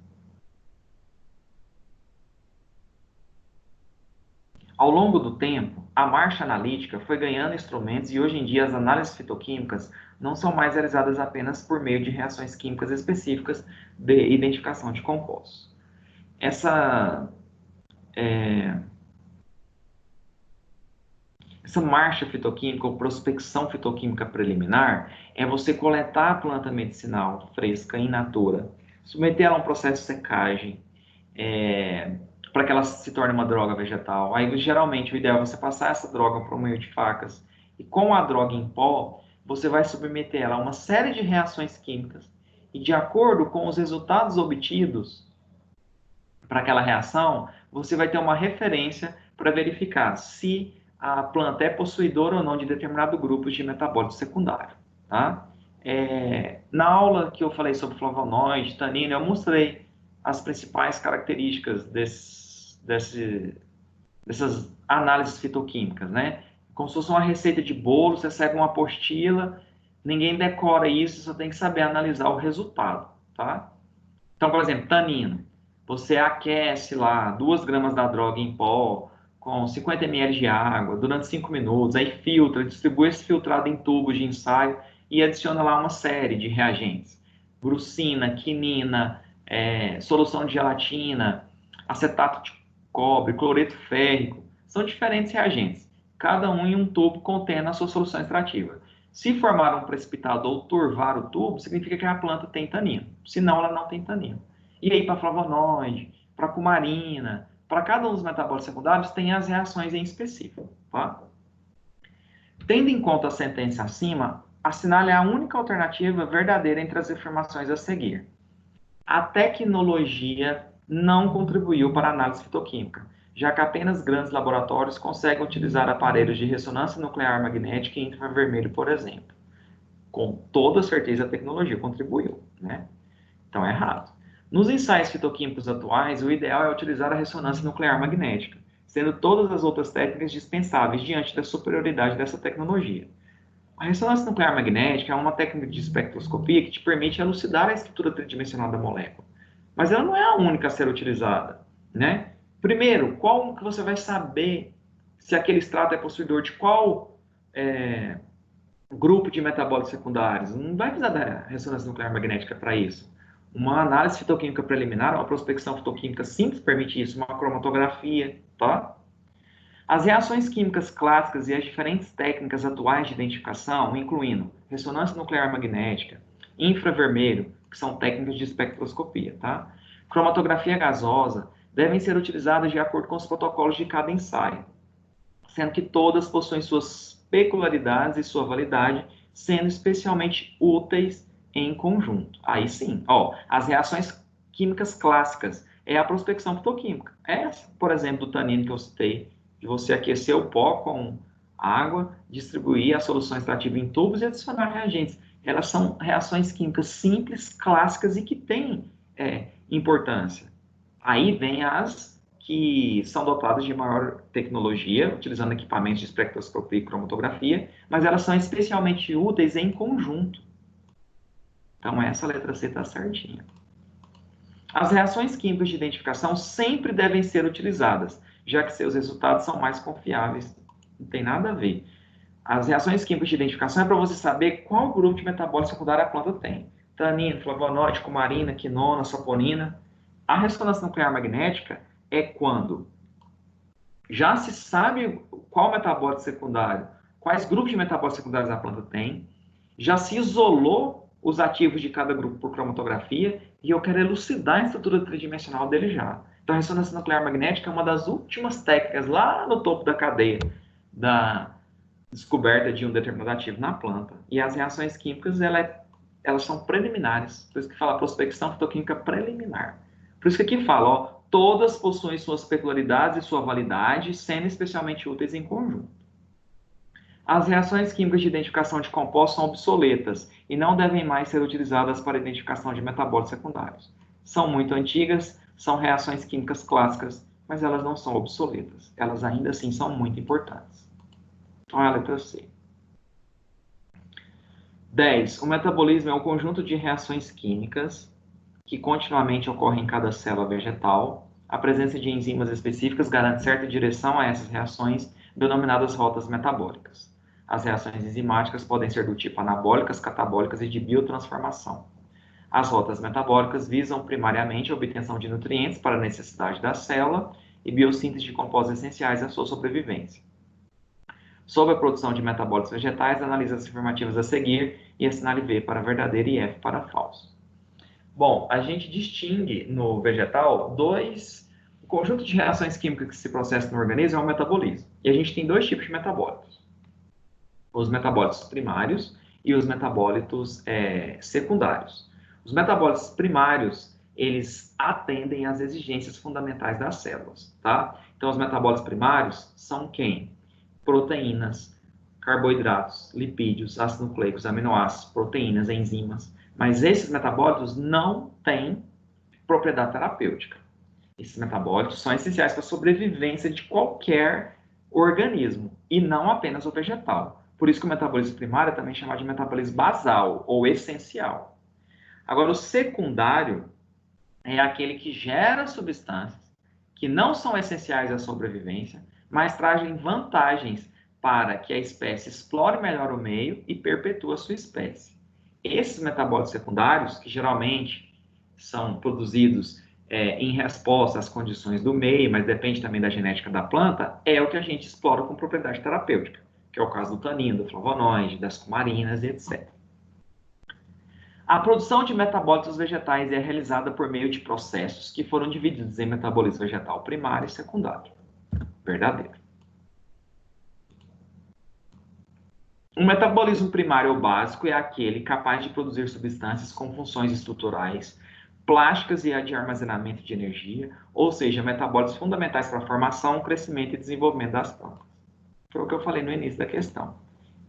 Ao longo do tempo, a marcha analítica foi ganhando instrumentos e hoje em dia as análises fitoquímicas não são mais realizadas apenas por meio de reações químicas específicas de identificação de compostos. Essa marcha fitoquímica ou prospecção fitoquímica preliminar é você coletar a planta medicinal fresca, in natura, submeter ela a um processo de secagem, para que ela se torne uma droga vegetal. Aí, geralmente, o ideal é você passar essa droga para um meio de facas. E com a droga em pó, você vai submeter ela a uma série de reações químicas. E de acordo com os resultados obtidos para aquela reação, você vai ter uma referência para verificar se a planta é possuidora ou não de determinado grupo de metabólito secundário. Tá? Na aula que eu falei sobre flavonoide, tanino, eu mostrei as principais características dessas análises fitoquímicas, né? Como se fosse uma receita de bolo, você segue uma apostila, ninguém decora isso, só tem que saber analisar o resultado, tá? Então, por exemplo, tanino. Você aquece lá 2 gramas da droga em pó com 50 ml de água durante 5 minutos, aí filtra, distribui esse filtrado em tubos de ensaio e adiciona lá uma série de reagentes. Brucina, quinina, solução de gelatina, acetato de cobre, cloreto férrico, são diferentes reagentes, cada um em um tubo contendo a sua solução extrativa. Se formar um precipitado ou turvar o tubo, significa que a planta tem tanino, senão ela não tem tanino. E aí para flavonoide, para cumarina, para cada um dos metabólitos secundários tem as reações em específico, tá? Tendo em conta a sentença acima, assinale a única alternativa verdadeira entre as afirmações a seguir. A tecnologia não contribuiu para a análise fitoquímica, já que apenas grandes laboratórios conseguem utilizar aparelhos de ressonância nuclear magnética em infravermelho, por exemplo. Com toda certeza a tecnologia contribuiu, né? Então é errado. Nos ensaios fitoquímicos atuais, o ideal é utilizar a ressonância nuclear magnética, sendo todas as outras técnicas dispensáveis diante da superioridade dessa tecnologia. A ressonância nuclear magnética é uma técnica de espectroscopia que te permite elucidar a estrutura tridimensional da molécula. Mas ela não é a única a ser utilizada, né? Primeiro, como que você vai saber se aquele extrato é possuidor de qual grupo de metabólitos secundários? Não vai precisar da ressonância nuclear magnética para isso. Uma análise fitoquímica preliminar, uma prospecção fitoquímica simples permite isso, uma cromatografia, tá? As reações químicas clássicas e as diferentes técnicas atuais de identificação, incluindo ressonância nuclear magnética, infravermelho, que são técnicas de espectroscopia, tá? Cromatografia gasosa, devem ser utilizadas de acordo com os protocolos de cada ensaio, sendo que todas possuem suas peculiaridades e sua validade, sendo especialmente úteis em conjunto. Aí sim, as reações químicas clássicas é a prospecção fitoquímica. Essa, por exemplo, do tanino que eu citei, de você aquecer o pó com água, distribuir a solução extrativa em tubos e adicionar reagentes. Elas são reações químicas simples, clássicas e que têm importância. Aí vem as que são dotadas de maior tecnologia, utilizando equipamentos de espectroscopia e cromatografia, mas elas são especialmente úteis em conjunto. Então, essa letra C está certinha. As reações químicas de identificação sempre devem ser utilizadas, já que seus resultados são mais confiáveis. Não tem nada a ver. As reações químicas de identificação é para você saber qual grupo de metabólito secundário a planta tem. Tanino, flavonoide, cumarina, quinona, saponina. A ressonância nuclear magnética é quando já se sabe qual metabólito secundário, quais grupos de metabólitos secundários a planta tem, já se isolou os ativos de cada grupo por cromatografia e eu quero elucidar a estrutura tridimensional dele já. Então, a ressonância nuclear magnética é uma das últimas técnicas lá no topo da cadeia da descoberta de um determinado ativo na planta. E as reações químicas, elas são preliminares. Por isso que fala prospecção fitoquímica preliminar. Por isso que aqui fala, todas possuem suas peculiaridades e sua validade, sendo especialmente úteis em conjunto. As reações químicas de identificação de compostos são obsoletas e não devem mais ser utilizadas para a identificação de metabólitos secundários. São muito antigas, são reações químicas clássicas, mas elas não são obsoletas. Elas ainda assim são muito importantes. Então é a letra C. 10. O metabolismo é um conjunto de reações químicas que continuamente ocorrem em cada célula vegetal. A presença de enzimas específicas garante certa direção a essas reações, denominadas rotas metabólicas. As reações enzimáticas podem ser do tipo anabólicas, catabólicas e de biotransformação. As rotas metabólicas visam primariamente a obtenção de nutrientes para a necessidade da célula e biossíntese de compostos essenciais à sua sobrevivência. Sobre a produção de metabólitos vegetais, analise as afirmativas a seguir e assinale V para verdadeiro e F para falso. Bom, a gente distingue no vegetal o conjunto de reações químicas que se processam no organismo é o metabolismo. E a gente tem dois tipos de metabólitos. Os metabólitos primários e os metabólitos secundários. Os metabólitos primários, eles atendem às exigências fundamentais das células, tá? Então, os metabólitos primários são quem? Proteínas, carboidratos, lipídios, ácidos nucleicos, aminoácidos, proteínas, enzimas. Mas esses metabólitos não têm propriedade terapêutica. Esses metabólitos são essenciais para a sobrevivência de qualquer organismo, e não apenas o vegetal. Por isso que o metabolismo primário é também chamado de metabolismo basal, ou essencial. Agora, o secundário é aquele que gera substâncias que não são essenciais à sobrevivência, mas trazem vantagens para que a espécie explore melhor o meio e perpetue a sua espécie. Esses metabólitos secundários, que geralmente são produzidos em resposta às condições do meio, mas depende também da genética da planta, é o que a gente explora com propriedade terapêutica, que é o caso do tanino, do flavonoide, das cumarinas e etc. A produção de metabólitos vegetais é realizada por meio de processos que foram divididos em metabolismo vegetal primário e secundário. Verdadeiro. O metabolismo primário ou básico é aquele capaz de produzir substâncias com funções estruturais, plásticas e de armazenamento de energia, ou seja, metabólitos fundamentais para a formação, crescimento e desenvolvimento das plantas. Foi o que eu falei no início da questão.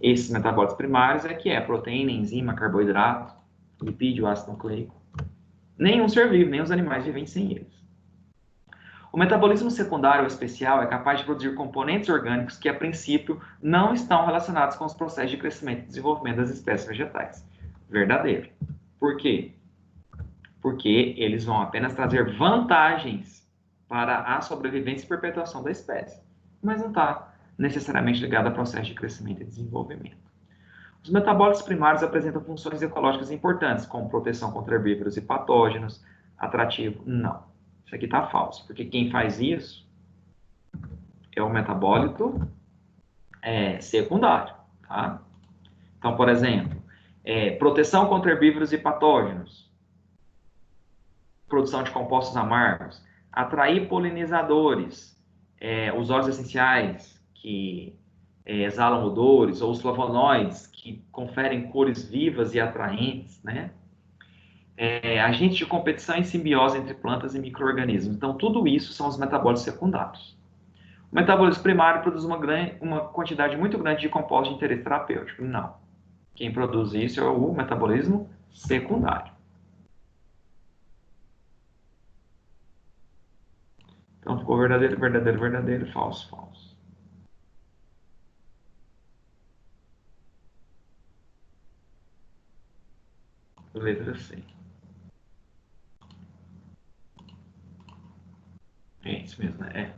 Esses metabólitos primários é que é proteína, enzima, carboidrato, lipídio, ácido nucleico. Nenhum ser vivo, nem os animais vivem sem eles. O metabolismo secundário ou especial é capaz de produzir componentes orgânicos que, a princípio, não estão relacionados com os processos de crescimento e desenvolvimento das espécies vegetais. Verdadeiro. Por quê? Porque eles vão apenas trazer vantagens para a sobrevivência e perpetuação da espécie, mas não está necessariamente ligado a processo de crescimento e desenvolvimento. Os metabólitos primários apresentam funções ecológicas importantes, como proteção contra herbívoros e patógenos, atrativo. Não, isso aqui está falso, porque quem faz isso é o metabólito secundário. Tá? Então, por exemplo, proteção contra herbívoros e patógenos, produção de compostos amargos, atrair polinizadores, os óleos essenciais que exalam odores, ou os flavonoides que conferem cores vivas e atraentes, né? Agentes de competição e simbiose entre plantas e micro-organismos. Então, tudo isso são os metabólitos secundários. O metabolismo primário produz uma quantidade muito grande de compostos de interesse terapêutico. Não. Quem produz isso é o metabolismo secundário. Então, ficou verdadeiro, verdadeiro, verdadeiro, falso, falso. Letra C. É isso mesmo, né?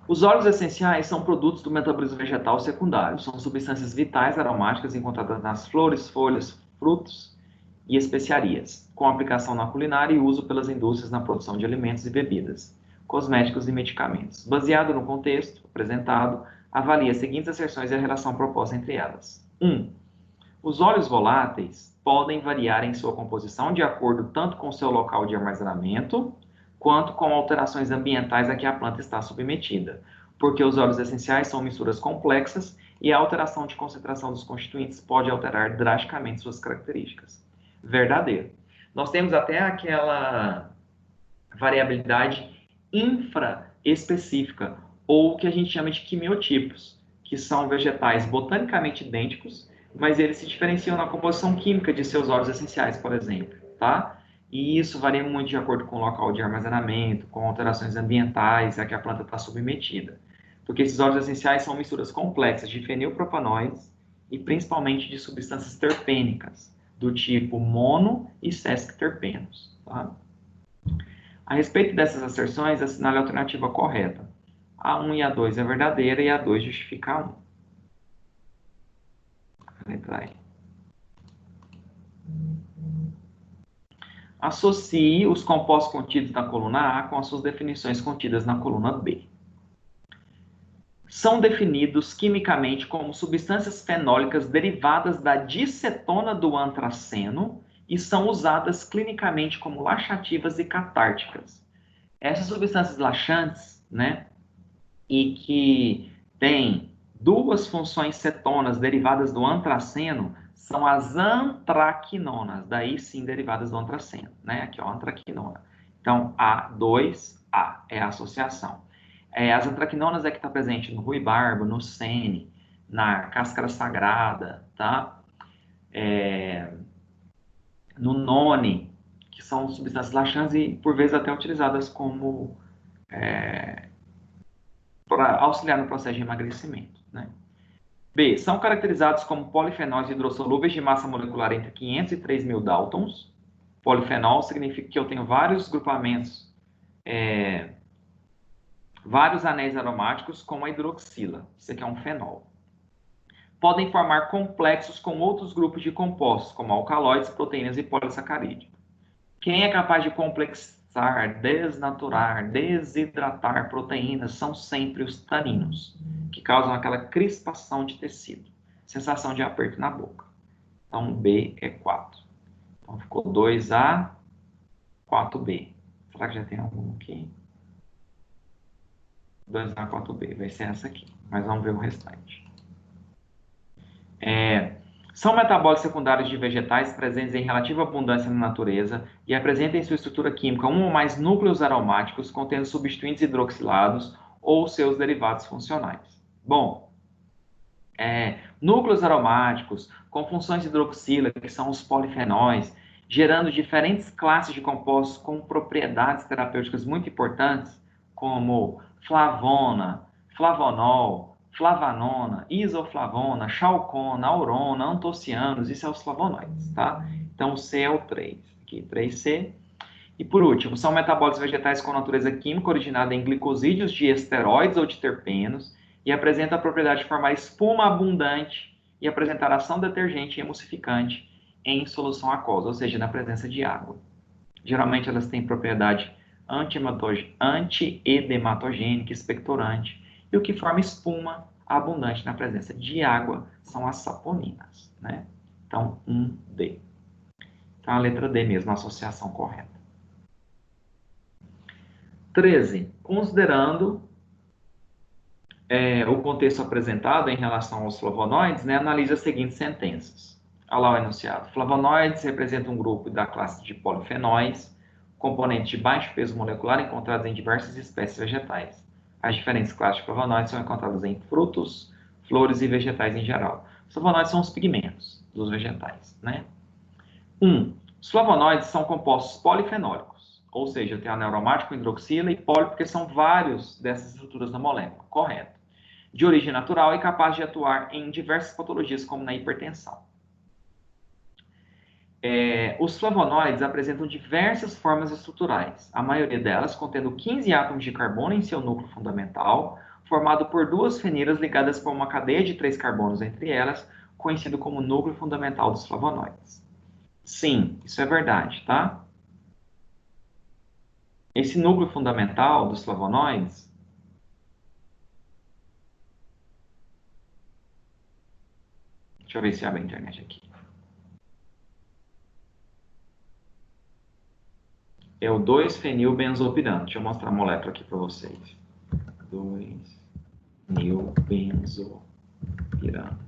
Os óleos essenciais são produtos do metabolismo vegetal secundário. São substâncias vitais aromáticas encontradas nas flores, folhas, frutos e especiarias, com aplicação na culinária e uso pelas indústrias na produção de alimentos e bebidas, cosméticos e medicamentos. Baseado no contexto apresentado, avalie as seguintes asserções e a relação proposta entre elas. 1. Os óleos voláteis podem variar em sua composição de acordo tanto com seu local de armazenamento, quanto com alterações ambientais a que a planta está submetida, porque os óleos essenciais são misturas complexas e a alteração de concentração dos constituintes pode alterar drasticamente suas características. Verdadeiro. Nós temos até aquela variabilidade infraespecífica, ou o que a gente chama de quimiotipos, que são vegetais botanicamente idênticos, mas eles se diferenciam na composição química de seus óleos essenciais, por exemplo, tá? E isso varia muito de acordo com o local de armazenamento, com alterações ambientais a que a planta está submetida. Porque esses óleos essenciais são misturas complexas de fenilpropanoides e principalmente de substâncias terpênicas, do tipo mono e sesquiterpenos. Tá? A respeito dessas asserções, assinale a alternativa correta. A 1 e a 2 é verdadeira e a 2 justifica a 1. Letra E. Associe os compostos contidos na coluna A com as suas definições contidas na coluna B. São definidos quimicamente como substâncias fenólicas derivadas da dicetona do antraceno e são usadas clinicamente como laxativas e catárticas. Essas substâncias laxantes, né, e que têm duas funções cetonas derivadas do antraceno, são as antraquinonas, daí sim derivadas do antraceno, né? Aqui, ó, antraquinona. Então, A2A é a associação. As antraquinonas é que está presente no ruibarbo, no sene, na cáscara sagrada, tá? No noni, que são substâncias laxantes e, por vezes, até utilizadas como para auxiliar no processo de emagrecimento, né? B. São caracterizados como polifenóis hidrossolúveis de massa molecular entre 500 e 3.000 Daltons. Polifenol significa que eu tenho vários grupamentos, vários anéis aromáticos com a hidroxila. Isso aqui é um fenol. Podem formar complexos com outros grupos de compostos, como alcaloides, proteínas e polissacarídeos. Quem é capaz de complexar, desnaturar, desidratar proteínas são sempre os taninos, que causam aquela crispação de tecido, sensação de aperto na boca. Então, B é 4. Então, ficou 2A, 4B. Será que já tem algum aqui? 2A, 4B. Vai ser essa aqui. Mas vamos ver o restante. São metabólitos secundários de vegetais presentes em relativa abundância na natureza e apresentam em sua estrutura química um ou mais núcleos aromáticos contendo substituintes hidroxilados ou seus derivados funcionais. Bom, núcleos aromáticos com funções hidroxila, que são os polifenóis, gerando diferentes classes de compostos com propriedades terapêuticas muito importantes, como flavona, flavonol, flavanona, isoflavona, chalcona, aurona, antocianos, isso é os flavonoides, tá? Então, o C é o 3, aqui, 3C. E por último, são metabólitos vegetais com natureza química originada em glicosídeos de esteróides ou de terpenos e apresentam a propriedade de formar espuma abundante e apresentar ação detergente e emulsificante em solução aquosa, ou seja, na presença de água. Geralmente elas têm propriedade antiedematogênica, expectorante, e o que forma espuma abundante na presença de água são as saponinas, né? Então, 1D. Então, a letra D mesmo, a associação correta. 13. Considerando o contexto apresentado em relação aos flavonoides, né, analise as seguintes sentenças. Olha lá o enunciado. Flavonoides representam um grupo da classe de polifenóis, componentes de baixo peso molecular encontrados em diversas espécies vegetais. As diferentes classes de flavonoides são encontradas em frutos, flores e vegetais em geral. Os flavonoides são os pigmentos dos vegetais, né? 1. Os flavonoides são compostos polifenólicos, ou seja, tem anel aromático, hidroxila e poli, porque são vários dessas estruturas da molécula, correto. De origem natural e capaz de atuar em diversas patologias, como na hipertensão. Os flavonoides apresentam diversas formas estruturais, a maioria delas contendo 15 átomos de carbono em seu núcleo fundamental, formado por duas fenilas ligadas por uma cadeia de 3 carbonos entre elas, conhecido como núcleo fundamental dos flavonoides. Sim, isso é verdade, tá? Esse núcleo fundamental dos flavonoides deixa eu ver se abre a internet aqui. É o 2-fenilbenzopirano. Deixa eu mostrar a molécula aqui para vocês. 2-fenilbenzopirano.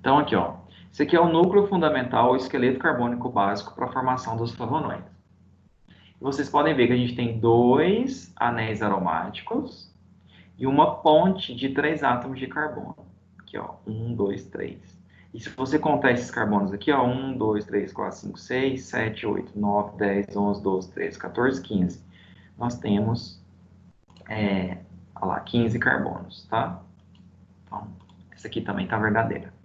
Então, aqui, ó. Esse aqui é o núcleo fundamental, o esqueleto carbônico básico para a formação dos flavonoides. Vocês podem ver que a gente tem 2 anéis aromáticos e uma ponte de 3 átomos de carbono. Aqui, ó. 1, 2, 3. E se você contar esses carbonos aqui, ó, 1, 2, 3, 4, 5, 6, 7, 8, 9, 10, 11, 12, 13, 14, 15. Nós temos, olha lá, 15 carbonos, tá? Então, essa aqui também está verdadeira.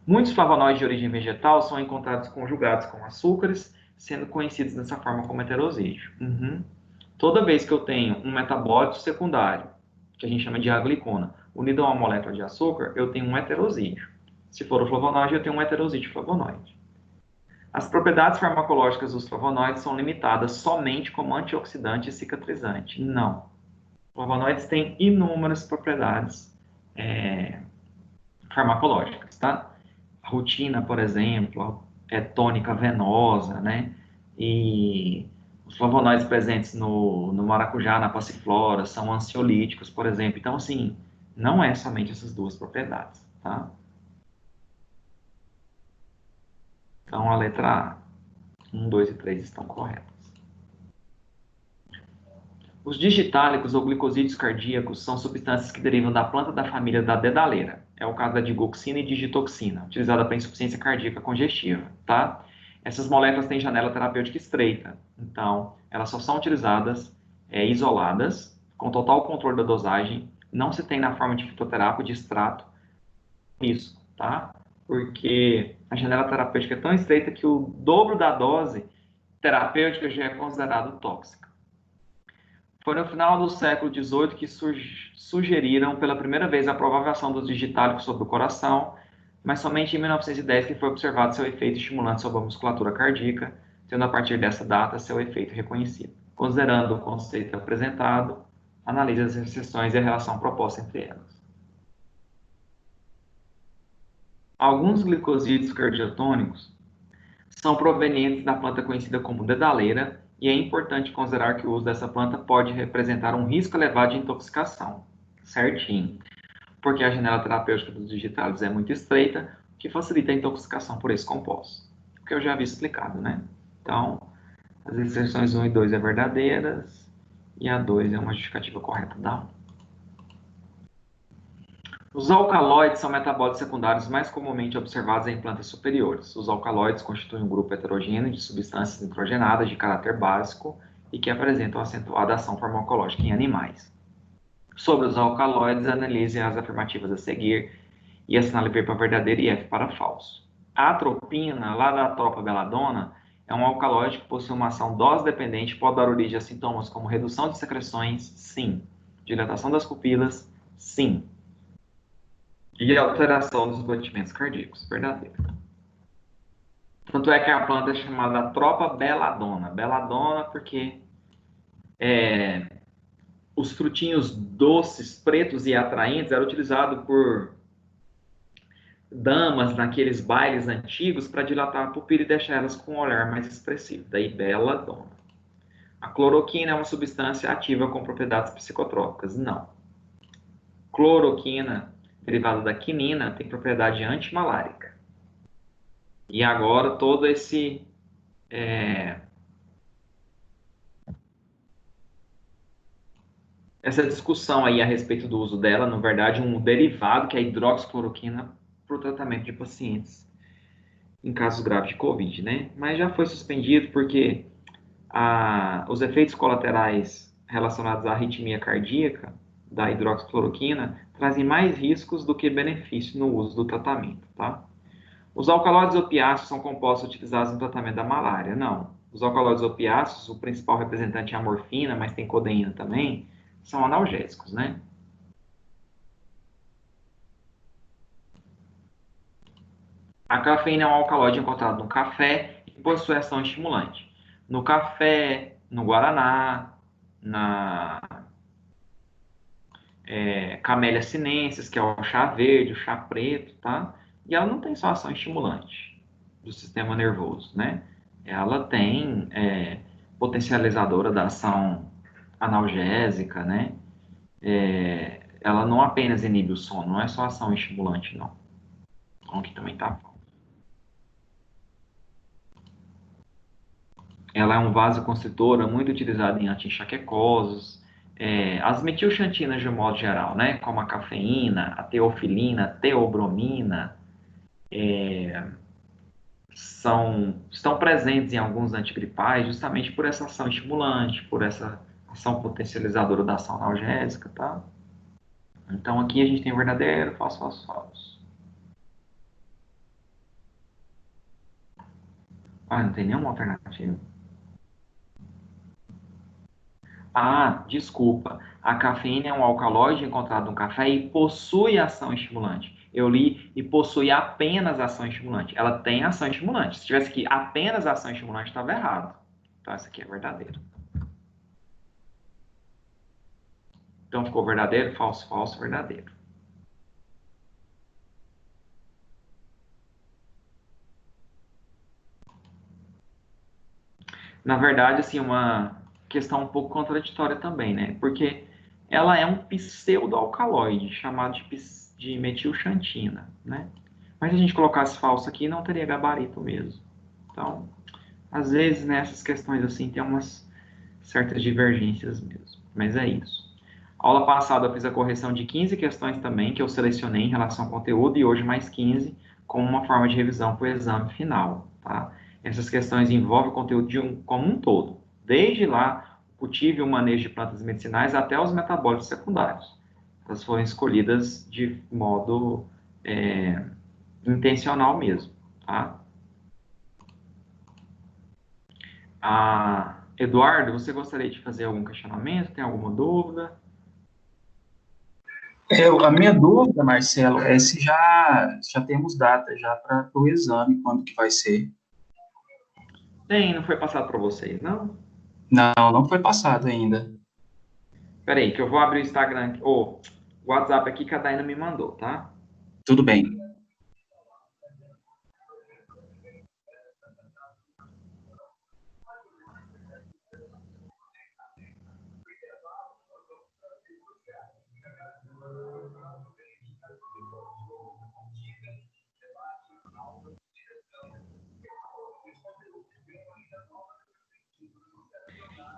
Muitos flavonoides de origem vegetal são encontrados conjugados com açúcares, sendo conhecidos dessa forma como heterosídeo. Toda vez que eu tenho um metabólito secundário, que a gente chama de aglicona, unido a uma molécula de açúcar, eu tenho um heterosídeo. Se for o flavonoide, eu tenho um heterosídeo flavonoide. As propriedades farmacológicas dos flavonoides são limitadas somente como antioxidante e cicatrizante. Não. Flavonoides têm inúmeras propriedades farmacológicas, tá? A rutina, por exemplo, é tônica venosa, né? E os flavonoides presentes no maracujá, na passiflora, são ansiolíticos, por exemplo. Então, assim, não é somente essas duas propriedades, tá? Então, a letra A, 1, 2 e 3 estão corretas. Os digitálicos ou glicosídeos cardíacos são substâncias que derivam da planta da família da dedaleira. É o caso da digoxina e digitoxina, utilizada para insuficiência cardíaca congestiva, tá? Essas moléculas têm janela terapêutica estreita, então elas só são utilizadas isoladas, com total controle da dosagem, não se tem na forma de fitoterápico de extrato, isso, tá? Porque a janela terapêutica é tão estreita que o dobro da dose terapêutica já é considerado tóxica. Foi no final do século XVIII que sugeriram pela primeira vez a provável ação dos digitálicos sobre o coração, mas somente em 1910 que foi observado seu efeito estimulante sobre a musculatura cardíaca, tendo a partir dessa data seu efeito reconhecido. Considerando o conceito apresentado, analise as exceções e a relação proposta entre elas. Alguns glicosídeos cardiotônicos são provenientes da planta conhecida como dedaleira, e é importante considerar que o uso dessa planta pode representar um risco elevado de intoxicação. Certinho. Porque a janela terapêutica dos digitados é muito estreita, o que facilita a intoxicação por esse composto. O que eu já havia explicado, né? Então, as exceções 1 e 2 é verdadeiras, e a 2 é uma justificativa correta da 1. Os alcaloides são metabólitos secundários mais comumente observados em plantas superiores. Os alcaloides constituem um grupo heterogêneo de substâncias nitrogenadas de caráter básico e que apresentam acentuada ação farmacológica em animais. Sobre os alcaloides, analise as afirmativas a seguir e assinale P para verdadeiro e F para falso. A atropina, lá da tropa beladona, é um alcaloide que possui uma ação dose-dependente e pode dar origem a sintomas como redução de secreções, sim. Dilatação das pupilas, sim. E alteração dos batimentos cardíacos, verdadeiro. Tanto é que a planta é chamada tropa beladona. Beladona porque os frutinhos doces, pretos e atraentes eram utilizados por damas naqueles bailes antigos para dilatar a pupila e deixar elas com um olhar mais expressivo. Daí beladona. A cloroquina é uma substância ativa com propriedades psicotrópicas? Não. Cloroquina, derivada da quinina, tem propriedade antimalárica. E agora todo essa discussão aí a respeito do uso dela, na verdade, um derivado que é a hidroxicloroquina para o tratamento de pacientes em casos graves de Covid, né? Mas já foi suspendido porque os efeitos colaterais relacionados à arritmia cardíaca da hidroxicloroquina trazem mais riscos do que benefícios no uso do tratamento, tá? Os alcaloides opiáceos são compostos utilizados no tratamento da malária? Não. Os alcaloides opiáceos, o principal representante é a morfina, mas tem codeína também, são analgésicos, né? A cafeína é um alcaloide encontrado no café e possui ação estimulante. No café, no guaraná, na Camellia sinensis, que é o chá verde, o chá preto, tá? E ela não tem só ação estimulante do sistema nervoso, né? Ela tem potencializadora da ação analgésica, né? Ela não apenas inibe o sono, não é só ação estimulante, não. Então, aqui também tá. Ela é um vasoconstritora muito utilizada em anti-enxaquecosos. As metilxantinas, de um modo geral, né? Como a cafeína, a teofilina, a teobromina, estão presentes em alguns antigripais justamente por essa ação estimulante, por essa ação potencializadora da ação analgésica, tá? Então aqui a gente tem verdadeiro, falso, falso, falso. Ah, não tem nenhuma alternativa. Ah, desculpa. A cafeína é um alcaloide encontrado no café e possui ação estimulante. Eu li e possui apenas ação estimulante. Ela tem ação estimulante. Se tivesse aqui apenas ação estimulante, estava errado. Então, essa aqui é verdadeiro. Então, ficou verdadeiro, falso, falso, verdadeiro. Na verdade, assim, uma questão um pouco contraditória também, né? Porque ela é um pseudoalcaloide chamado de metilxantina, né? Mas se a gente colocasse falso aqui, não teria gabarito mesmo. Então, às vezes, nessas questões assim, tem umas certas divergências mesmo. Mas é isso. Aula passada eu fiz a correção de 15 questões também, que eu selecionei em relação ao conteúdo, e hoje mais 15, como uma forma de revisão para o exame final, tá? Essas questões envolvem o conteúdo como um todo, desde lá o cultivo e o manejo de plantas medicinais até os metabólicos secundários. Elas foram escolhidas de modo intencional mesmo, tá? Eduardo, você gostaria de fazer algum questionamento? Tem alguma dúvida? A minha dúvida, Marcelo, é se já temos data já para o exame, quando que vai ser? Tem, não foi passado para vocês, não? Não, não foi passado ainda. Espera aí, que eu vou abrir o Instagram, o WhatsApp aqui que a Daina me mandou, tá? Tudo bem.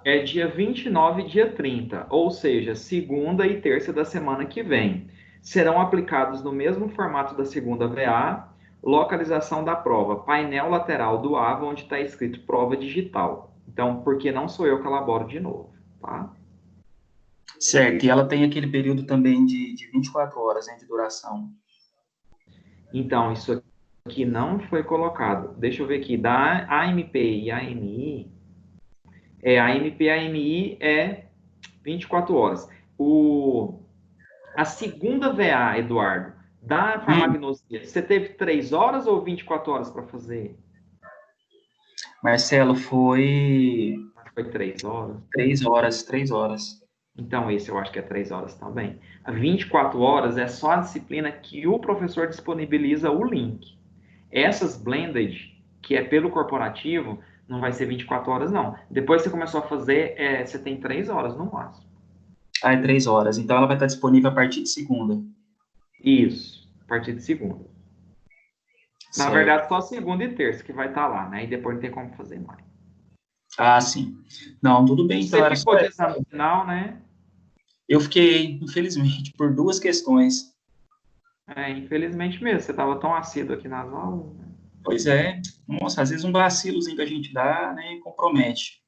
É dia 29 e dia 30, ou seja, segunda e terça da semana que vem. Serão aplicados no mesmo formato da segunda VA, localização da prova, painel lateral do AVA, onde está escrito prova digital. Então, porque não sou eu que elaboro de novo, tá? Certo, e ela tem aquele período também de 24 horas, né, de duração. Então, isso aqui não foi colocado. Deixa eu ver aqui, da AMP e AMI, a AMP e AMI é 24 horas. A segunda VA, Eduardo, da farmacognosia, você teve 3 horas ou 24 horas para fazer? Marcelo, foi Acho que foi 3 horas. 3 horas, 3 horas. Então, esse eu acho que é 3 horas também. A 24 horas é só a disciplina que o professor disponibiliza o link. Essas blended, que é pelo corporativo, não vai ser 24 horas, não. Depois que você começou a fazer, você tem 3 horas no máximo. Ah, é 3 horas. Então ela vai estar disponível a partir de segunda. Isso, a partir de segunda. Na Certo. verdade, só segunda e terça que vai estar lá, né? E depois não tem como fazer mais. Ah, sim. Não, tudo bem, então Você era só ficou de essa. exame final, né? Eu fiquei, infelizmente, por 2 questões. Infelizmente mesmo, você estava tão assíduo aqui nas aulas, né? Pois é. Nossa, às vezes um vacilozinho que a gente dá, né, compromete.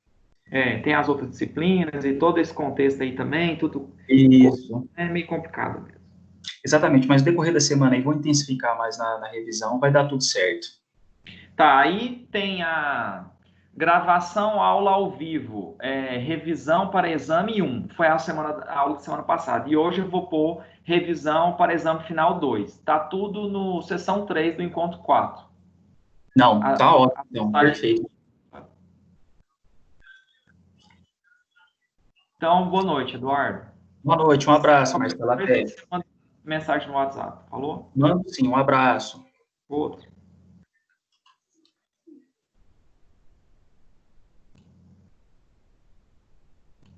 Tem as outras disciplinas e todo esse contexto aí também, tudo Isso. é meio complicado mesmo. Exatamente, mas no decorrer da semana aí vou intensificar mais na revisão, vai dar tudo certo. Tá, aí tem a gravação aula ao vivo, revisão para exame 1, foi a aula de semana passada, e hoje eu vou pôr revisão para exame final 2. Tá tudo no sessão 3 do encontro 4. Não, A, tá ótimo, a então, postagem. perfeito. Então, boa noite, Eduardo. Boa noite, um abraço, Qualquer Marcelo, coisa, até. você manda mensagem no WhatsApp. Falou? Mando sim, um abraço. Outro.